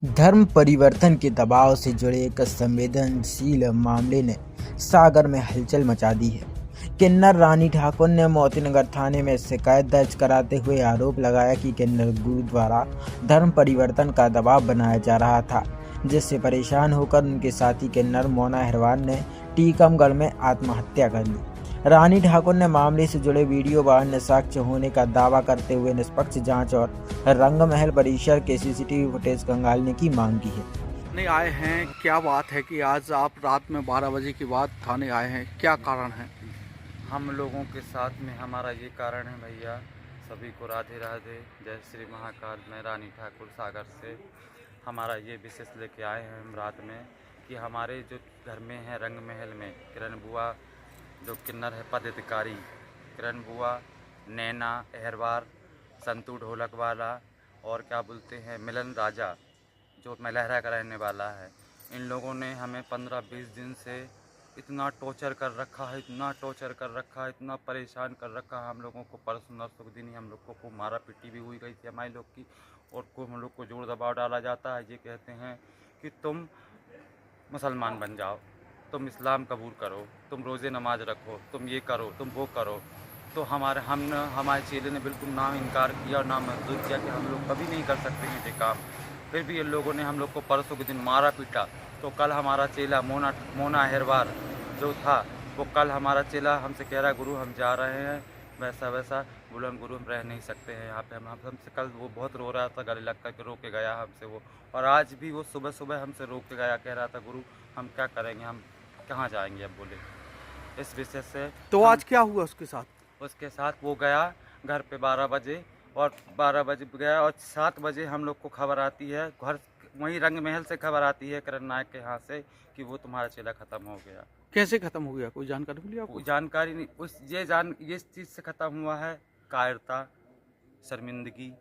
धर्म परिवर्तन के दबाव से जुड़े एक संवेदनशील मामले ने सागर में हलचल मचा दी है। किन्नर रानी ठाकुर ने मोतीनगर थाने में शिकायत दर्ज कराते हुए आरोप लगाया कि किन्नर गुरु द्वारा धर्म परिवर्तन का दबाव बनाया जा रहा था, जिससे परेशान होकर उनके साथी किन्नर मोना अहिरवार ने टीकमगढ़ में आत्महत्या कर ली। रानी ठाकुर ने मामले से जुड़े वीडियो वायरल साक्ष्य होने का दावा करते हुए निष्पक्ष जांच और रंगमहल परिसर के सीसीटीवी फुटेज खंगालने की मांग की है। थाने आए हैं, क्या बात है कि आज आप रात में 12 बजे के बाद थाने आए हैं, क्या कारण है? हम लोगों के साथ में हमारा ये कारण है भैया, सभी को राधे राधे, जय श्री महाकाल। मैं रानी ठाकुर सागर से हमारा ये विशेष लेके आए हैं हम रात में कि हमारे जो घर में है रंगमहल में किरण बुआ जो किन्नर है पदाधिकारी, किरण बुआ, नैना अहिरवार, संतू ढोलक वाला और क्या बोलते हैं मिलन राजा जो मलहरा का रहने वाला है, इन लोगों ने हमें 15-20 दिन से इतना टॉर्चर कर रखा है, इतना टॉर्चर कर रखा है, इतना परेशान कर रखा है हम लोगों को। परसों नरसों दिन ही हम लोग को मारा पीटी भी हुई गई थी हमारे लोग की, और को हम लोग को जोर दबाव डाला जाता है। ये कहते हैं कि तुम मुसलमान बन जाओ, तुम इस्लाम कबूल करो, तुम रोज़े नमाज रखो, तुम ये करो, तुम वो करो। तो हमारे चेले ने बिल्कुल ना इनकार किया और ना मंजूर किया कि हम लोग कभी नहीं कर सकते हैं ये काम। फिर भी इन लोगों ने हम लोग को परसों के दिन मारा पीटा। तो कल हमारा चेला मोना अहिरवार जो था, वो कल हमारा चेला हमसे कह रहा है गुरु हम जा रहे हैं वैसा बोला गुरु हम रह नहीं सकते हैं यहाँ पे। हमसे कल वो बहुत रो रहा था, गले लग कर रो के गया हमसे वो, और आज भी वो सुबह सुबह हमसे रो के गया, कह रहा था गुरु हम क्या करेंगे, हम कहाँ जाएंगे अब बोले इस विषय से। तो आज क्या हुआ उसके साथ? उसके साथ वो गया घर पे 12 बजे, और 12 बजे गया और 7 बजे हम लोग को खबर आती है, घर वहीं रंगमहल से खबर आती है करण नायक के यहाँ से कि वो तुम्हारा चेला ख़त्म हो गया। कैसे खत्म हो गया, कोई जानकारी मिली आपको? कोई जानकारी नहीं, ये चीज़ से ख़त्म हुआ है, कायरता, शर्मिंदगी,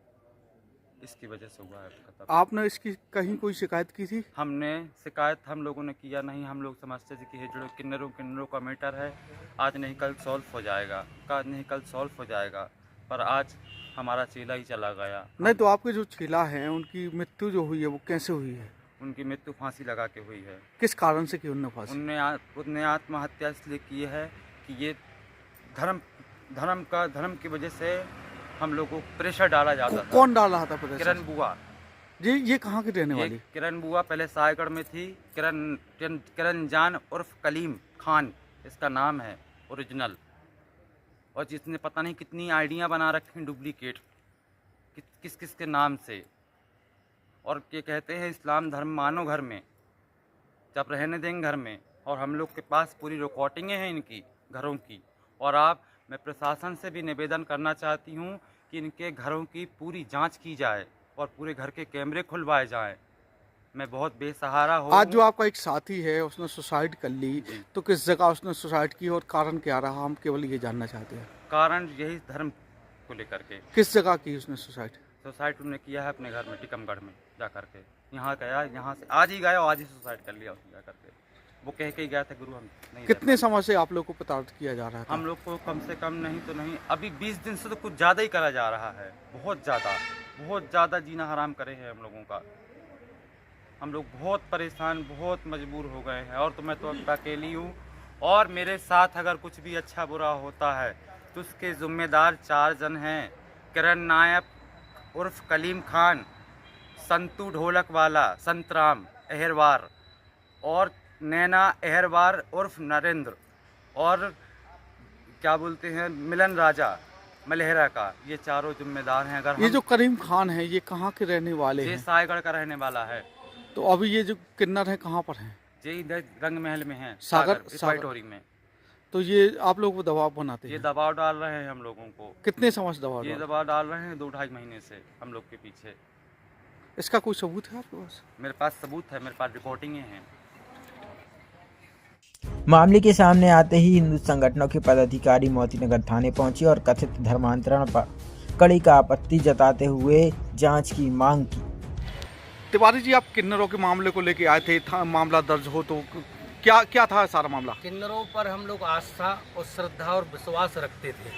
इसकी वजह से हुआ है खत्म। आपने इसकी कहीं कोई शिकायत की थी? हमने शिकायत हम लोगों ने किया नहीं, हम लोग समझते थे कि ये जो किन्नरों का मैटर है आज नहीं कल सॉल्व हो जाएगा, हो जाएगा, पर आज हमारा चेला ही चला गया। नहीं तो आपके जो चेला हैं उनकी मृत्यु जो हुई है वो कैसे हुई है? उनकी मृत्यु फांसी लगा के हुई है। किस कारण से की उन्होंने फांसी? उनने आत्महत्या इसलिए की है कि ये धर्म की वजह से हम लोग को प्रेशर डाला जाता था। कौन डाल रहा था प्रेशर? किरण बुआ। ये कहाँ की रहने वाली? किरण बुआ पहले सायगढ़ में थी। किरण जान उर्फ कलीम खान इसका नाम है ओरिजिनल, और जिसने पता नहीं कितनी आइडिया बना रखी डुप्लीकेट किस के नाम से, और ये कहते हैं इस्लाम धर्म मानो घर में, जब रहने देंगे घर में। और हम लोग के पास पूरी रिकॉर्डिंगें हैं इनकी घरों की, और मैं प्रशासन से भी निवेदन करना चाहती हूँ कि इनके घरों की पूरी जांच की जाए और पूरे घर के कैमरे खुलवाए जाएं। मैं बहुत बेसहारा हूँ। आज जो आपका एक साथी है उसने सुसाइड कर ली, तो किस जगह उसने सुसाइड की और कारण क्या रहा, हम केवल ये जानना चाहते हैं। कारण यही धर्म को लेकर के। किस जगह की उसने सुसाइड? सुसाइड उन्होंने किया है अपने घर में टीकमगढ़ में जा करके। यहाँ गया, यहाँ से आज ही गया और आज ही सुसाइड कर लिया उसने जा करके। वो कह के ही गया था गुरु हम नहीं। कितने समय से आप लोग को प्रताड़ित किया जा रहा था? हम लोग को कम से कम नहीं तो नहीं अभी 20 दिन से तो कुछ ज़्यादा ही करा जा रहा है, बहुत ज़्यादा जीना हराम करे हैं हम लोगों का। हम लोग बहुत परेशान, बहुत मजबूर हो गए हैं, और तो मैं तो अकेली हूँ, और मेरे साथ अगर कुछ भी अच्छा बुरा होता है तो उसके ज़िम्मेदार 4 जन हैं। किरण नायक उर्फ कलीम खान, संतू ढोलक वाला संतराम अहिरवार, और नैना अहिरवार उर्फ नरेंद्र, और क्या बोलते हैं मिलन राजा मलहरा का। ये चारों जिम्मेदार हैं। अगर ये जो करीम खान है ये कहाँ के रहने वाले हैं? ये सायगढ़ का रहने वाला है। तो अभी ये जो किन्नर है कहाँ पर हैं? ये इधर रंगमहल में है, सागर में। तो ये आप लोगों को दबाव बनाते हैं? ये दबाव डाल रहे हैं हम लोगों को। कितने समय से दबाव? ये दबाव डाल रहे हैं 2-2.5 महीने से हम लोग के पीछे। इसका कोई सबूत है आपके पास? मेरे पास सबूत है, मेरे पास रिकॉर्डिंगें हैं। मामले के सामने आते ही हिंदू संगठनों के पदाधिकारी मोतीनगर थाने पहुंचे और कथित धर्मांतरण पर कड़ी का आपत्ति जताते हुए जांच की मांग की। तिवारी जी, आप किन्नरों के मामले को लेके आए थे, मामला दर्ज हो तो क्या था सारा मामला? किन्नरों पर हम लोग आस्था और श्रद्धा और विश्वास रखते थे,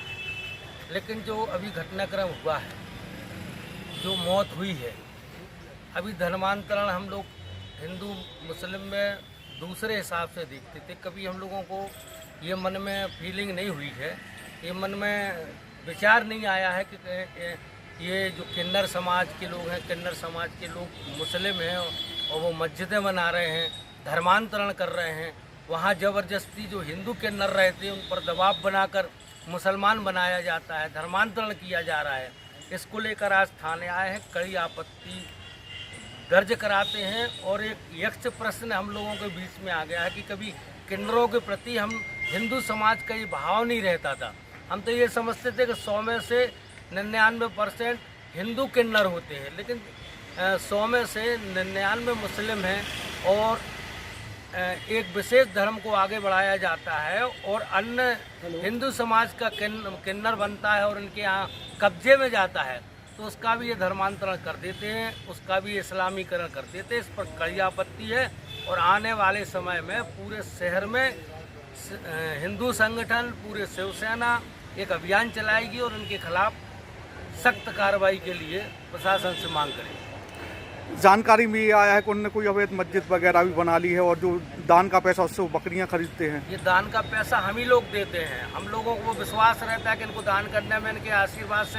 लेकिन जो अभी घटनाक्रम हुआ है, जो मौत हुई है, अभी धर्मांतरण हम लोग हिंदू मुस्लिम में दूसरे हिसाब से देखते थे। कभी हम लोगों को ये मन में फीलिंग नहीं हुई है, ये मन में विचार नहीं आया है कि ये जो किन्नर समाज के लोग हैं, किन्नर समाज के लोग मुस्लिम हैं और वो मस्जिदें बना रहे हैं, धर्मांतरण कर रहे हैं। वहाँ ज़बरदस्ती जो हिंदू किन्नर रहते हैं उन पर दबाव बनाकर मुसलमान बनाया जाता है, धर्मांतरण किया जा रहा है। इसको लेकर आज थाने आए हैं, कड़ी आपत्ति दर्ज कराते हैं। और एक यक्ष प्रश्न हम लोगों के बीच में आ गया है कि कभी किन्नरों के प्रति हम हिंदू समाज का ये भाव नहीं रहता था। हम तो ये समझते थे कि 100 में से 99% हिंदू किन्नर होते हैं, लेकिन 100 में से 99 मुस्लिम हैं और एक विशेष धर्म को आगे बढ़ाया जाता है और अन्य हिंदू समाज का किन्नर बनता है और उनके यहाँ कब्जे में जाता है, तो उसका भी ये धर्मांतरण कर देते हैं, उसका भी इस्लामीकरण कर देते हैं। इस पर कड़ी आपत्ति है और आने वाले समय में पूरे शहर में हिंदू संगठन, पूरे शिवसेना एक अभियान चलाएगी और उनके खिलाफ सख्त कार्रवाई के लिए प्रशासन से मांग करेगी। जानकारी में ये आया है कि उन्होंने कोई अवैध मस्जिद वगैरह भी बना ली है और जो दान का पैसा उससे वो बकरियां खरीदते हैं। ये दान का पैसा हम ही लोग देते हैं। हम लोगों को विश्वास रहता है कि इनको दान करने में इनके आशीर्वाद से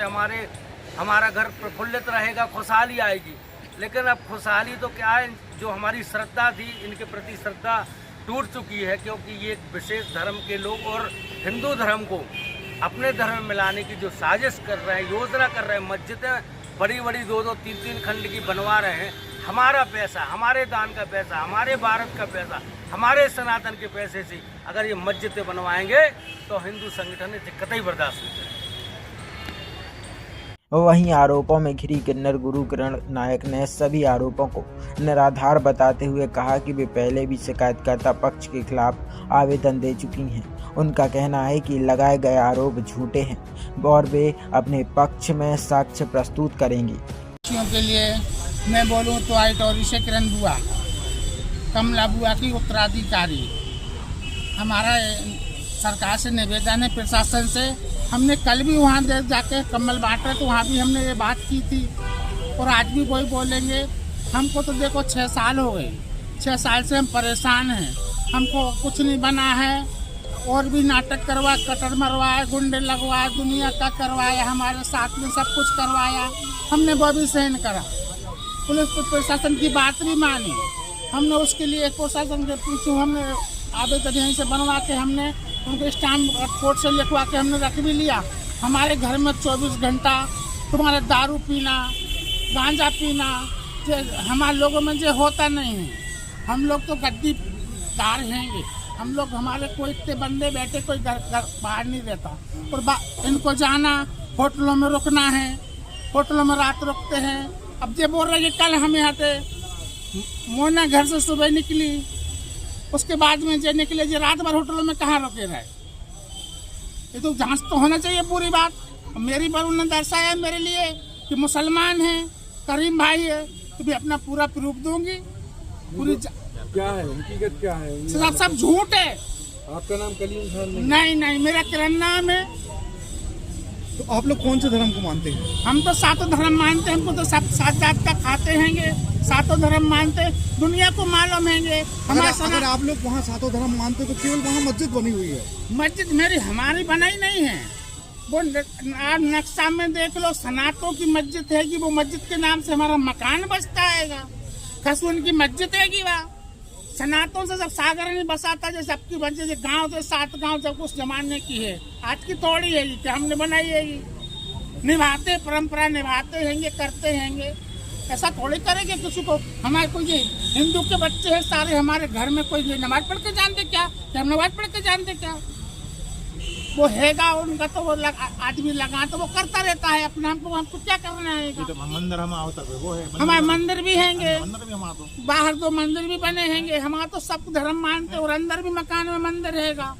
हमारा घर प्रफुल्लित रहेगा, खुशहाली आएगी। लेकिन अब खुशहाली तो क्या है, जो हमारी श्रद्धा थी, इनके प्रति श्रद्धा टूट चुकी है, क्योंकि ये विशेष धर्म के लोग और हिंदू धर्म को अपने धर्म में मिलाने की जो साजिश कर रहे हैं, योजना कर रहे हैं, मस्जिदें बड़ी बड़ी 2-2, 3-3 खंड की बनवा रहे हैं। हमारा पैसा, हमारे दान का पैसा, हमारे भारत का पैसा, हमारे सनातन के पैसे से अगर ये मस्जिदें बनवाएंगे तो हिंदू संगठन इसे कतई बर्दाश्त नहीं करेंगे। वहीं आरोपों में घिरी किन्नर गुरु किरण नायक ने सभी आरोपों को निराधार बताते हुए कहा कि वे पहले भी शिकायतकर्ता पक्ष के खिलाफ आवेदन दे चुकी हैं। उनका कहना है कि लगाए गए आरोप झूठे हैं और वे अपने पक्ष में साक्ष्य प्रस्तुत करेंगी। के लिए मैं बोलूं तो आइटोरी से किरण बुआ, कमला बुआ की उत्तराधिकारी। हमारा सरकार से निवेदन है, प्रशासन से। हमने कल भी वहाँ जाके कम्बल बांट रहे तो वहाँ भी हमने ये बात की थी और आज भी वही बोलेंगे। हमको तो देखो 6 साल हो गए, 6 साल से हम परेशान हैं। हमको कुछ नहीं बना है और भी नाटक करवाया, कटर मरवाया, गुंडे लगवाया, दुनिया का करवाया, हमारे साथ में सब कुछ करवाया। हमने वो भी सहन करा, पुलिस प्रशासन की बात भी मानी। हमने उसके लिए प्रशासन के पीछे हमने आवेदन यहीं से बनवा के हमने उनको स्टाम्प कोर्ट से लिखवा के हमने रख भी लिया। हमारे घर में 24 घंटा तुम्हारे दारू पीना, गांजा पीना हमारे लोगों में जो होता नहीं है। हम लोग तो गद्दीदार हैं, हम लोग, हमारे कोई इतने बंदे बैठे कोई घर बाहर नहीं रहता। और इनको जाना, होटलों में रुकना है, होटलों में रात रुकते हैं। अब ये बोल रहे कि कल हमें हटे, मोना घर से सुबह निकली, उसके बाद में जो निकले जो रात भर होटलों में कहाँ रुके रहे। ये तो जांच तो होना चाहिए पूरी बात। मेरी पर उन्होंने दर्शाया मेरे लिए कि मुसलमान है, करीम भाई है, तो भी अपना पूरा प्रूफ दूंगी। पूरी क्या है हकीकत, क्या है? सब झूठ है। आपका नाम कलीम खान नहीं, मेरा किरण नाम है। तो आप लोग कौन से धर्म को मानते हैं? हम तो सातों धर्म मानते हैं। हमको तो सब सात जात का खाते हैंगे, सातों धर्म मानते, दुनिया को मालूम हैंगे। अगर आप लोग वहाँ सातों धर्म मानते तो केवल वहाँ मस्जिद बनी हुई है। मस्जिद हमारी बनाई नहीं है, वो आप नक्शा में देख लो, सनातों की मस्जिद है कि वो मस्जिद के नाम से हमारा मकान बसता है। खसून की मस्जिद है कि वह सनातों से सब सागर नहीं बसाता, जैसे सबकी बच्चे गांव से 7 गांव जब उस जमाने की है, आज की थोड़ी है कि हमने बनाई है। निभाते, परंपरा निभाते हैंगे, करते हैंगे। ऐसा थोड़ी करेंगे किसी को। हमारे कोई हिंदू के बच्चे हैं सारे हमारे घर में, कोई नमाज पढ़ के जानते क्या? हम नमाज पढ़ के जानते क्या? वो हैगा उनका तो वो आदमी लगा तो वो करता रहता है अपना। हमको क्या करना है? तो मंदिर वो है, हमारे मंदिर भी हैंगे, बाहर 2 मंदिर भी बने हैंगे। हमारा तो सब धर्म मानते और अंदर भी मकान में मंदिर रहेगा।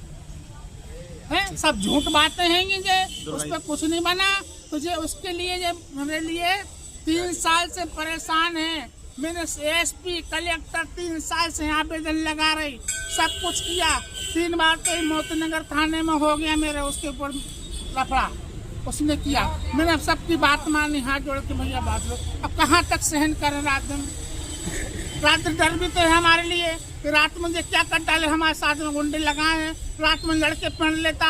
है सब झूठ बातें हैंगी जे, उस पर कुछ नहीं बना। तुझे उसके लिए जो मेरे लिए 3 साल से परेशान है। मैंने एसपी, कलेक्टर 3 साल से आवेदन लगा रही, सब कुछ किया। 3 बार तो मोतीनगर थाने में हो गया मेरे उसके ऊपर लफड़ा। उसने किया। मैंने अब सबकी बात मानी, हाथ जोड़ के भैया बात लो। अब कहाँ तक सहन करें रात दिन डर भी तो है हमारे लिए कि रात में क्या कर डाले, हमारे साथ में गुंडे लगाए हैं, रात में लड़के पहन लेता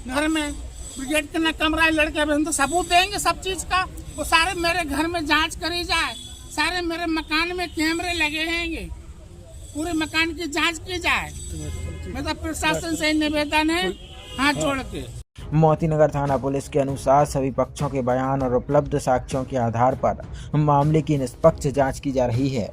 घर में, ब्रिगेड के न कमरा है लड़के, अब हम तो सबूत देंगे सब चीज़ का। वो सारे मेरे घर में जांच करी जाए, सारे मेरे मकान में कैमरे लगे हैंगे, पूरे मकान की जांच की जाए। मतलब प्रशासन से निवेदन है हाथ जोड़ के। मोतीनगर थाना पुलिस के अनुसार सभी पक्षों के बयान और उपलब्ध साक्ष्यों के आधार पर मामले की निष्पक्ष जांच की जा रही है।